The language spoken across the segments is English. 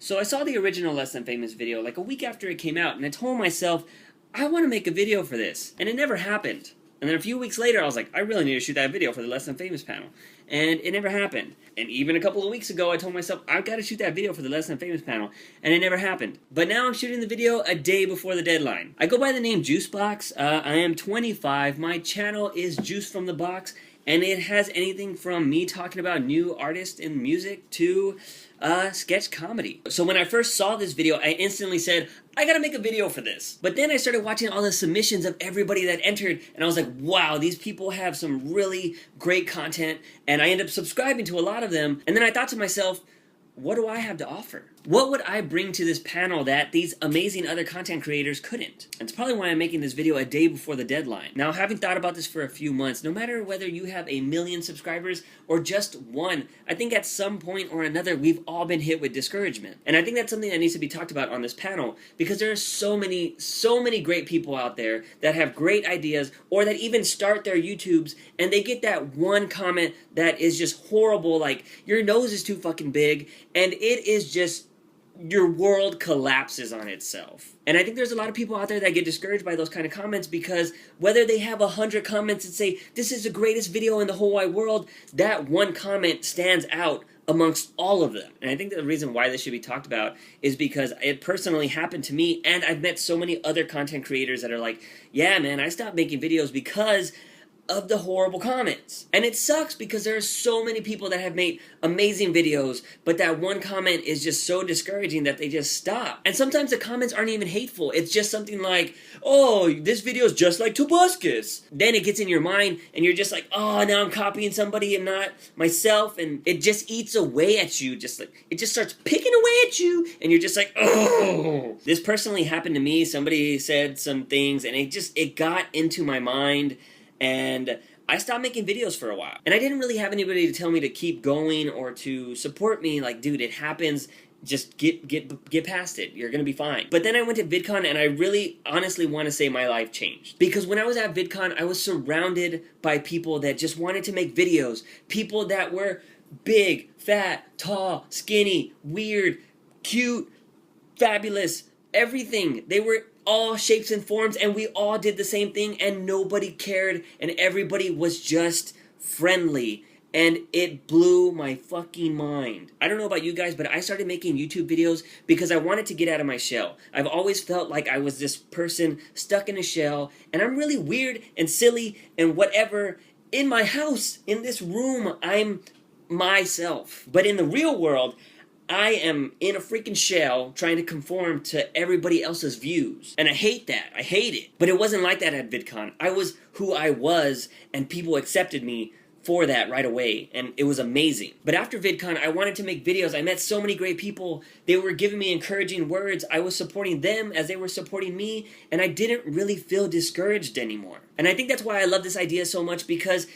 So I saw the original Less Than Famous video like a week after it came out, and I told myself, I want to make a video for this. And it never happened. And then a few weeks later, I was like, I really need to shoot that video for the Less Than Famous panel. And it never happened. And even a couple of weeks ago, I told myself, I've got to shoot that video for the Less Than Famous panel. And it never happened. But now I'm shooting the video a day before the deadline. I go by the name JUICEbox. I am 25. My channel is Juice from the Box. And it has anything from me talking about new artists and music to sketch comedy. So when I first saw this video, I instantly said, I gotta make a video for this. But then I started watching all the submissions of everybody that entered, and I was like, wow, these people have some really great content, and I ended up subscribing to a lot of them. And then I thought to myself, what do I have to offer? What would I bring to this panel that these amazing other content creators couldn't? And it's probably why I'm making this video a day before the deadline. Now, having thought about this for a few months, no matter whether you have 1 million subscribers or just one, I think at some point or another, we've all been hit with discouragement. And I think that's something that needs to be talked about on this panel, because there are so many great people out there that have great ideas, or that even start their YouTubes and they get that one comment that is just horrible, like, your nose is too fucking big, and it is just, your world collapses on itself. And I think there's a lot of people out there that get discouraged by those kind of comments, because whether they have 100 comments and say, this is the greatest video in the whole wide world, that one comment stands out amongst all of them. And I think that the reason why this should be talked about is because it personally happened to me, and I've met so many other content creators that are like, yeah man, I stopped making videos because of the horrible comments. And it sucks, because there are so many people that have made amazing videos, but that one comment is just so discouraging that they just stop. And sometimes the comments aren't even hateful. It's just something like, oh, this video is just like Tobuscus. Then it gets in your mind, and you're just like, oh, now I'm copying somebody and not myself, and it just eats away at you, just like, it just starts picking away at you, and you're just like, oh. This personally happened to me. Somebody said some things, and it got into my mind, and I stopped making videos for a while. And I didn't really have anybody to tell me to keep going or to support me, like, dude, it happens, just get past it, you're gonna be fine. But then I went to VidCon, and I really honestly want to say my life changed. Because when I was at VidCon, I was surrounded by people that just wanted to make videos. People that were big, fat, tall, skinny, weird, cute, fabulous, everything. They were all shapes and forms, and we all did the same thing, and nobody cared, and everybody was just friendly, and it blew my fucking mind. I don't know about you guys, but I started making YouTube videos because I wanted to get out of my shell. I've always felt like I was this person stuck in a shell, and I'm really weird and silly and whatever. In my house, in this room, I'm myself. But in the real world, I am in a freaking shell trying to conform to everybody else's views. And I hate that. I hate it. But it wasn't like that at VidCon. I was who I was, and people accepted me for that right away, and it was amazing. But after VidCon, I wanted to make videos. I met so many great people. They were giving me encouraging words. I was supporting them as they were supporting me, and I didn't really feel discouraged anymore. And I think that's why I love this idea so much, because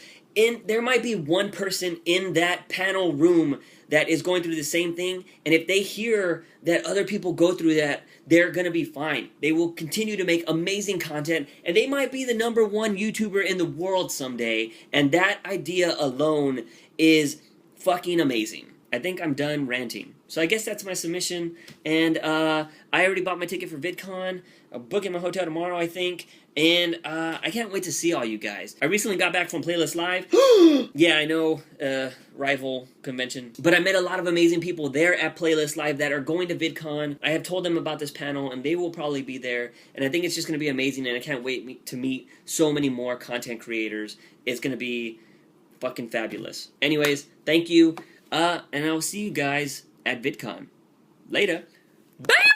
there might be one person in that panel room that is going through the same thing, and if they hear that other people go through that, they're gonna be fine. They will continue to make amazing content, and they might be the #1 YouTuber in the world someday, and that idea alone is fucking amazing. I think I'm done ranting. So I guess that's my submission, and I already bought my ticket for VidCon. I'm booking my hotel tomorrow, I think, and I can't wait to see all you guys. I recently got back from Playlist Live. Yeah, I know, rival convention. But I met a lot of amazing people there at Playlist Live that are going to VidCon. I have told them about this panel, and they will probably be there, and I think it's just going to be amazing, and I can't wait to meet so many more content creators. It's going to be fucking fabulous. Anyways, thank you, and I'll see you guys at VidCon. Later. Bye!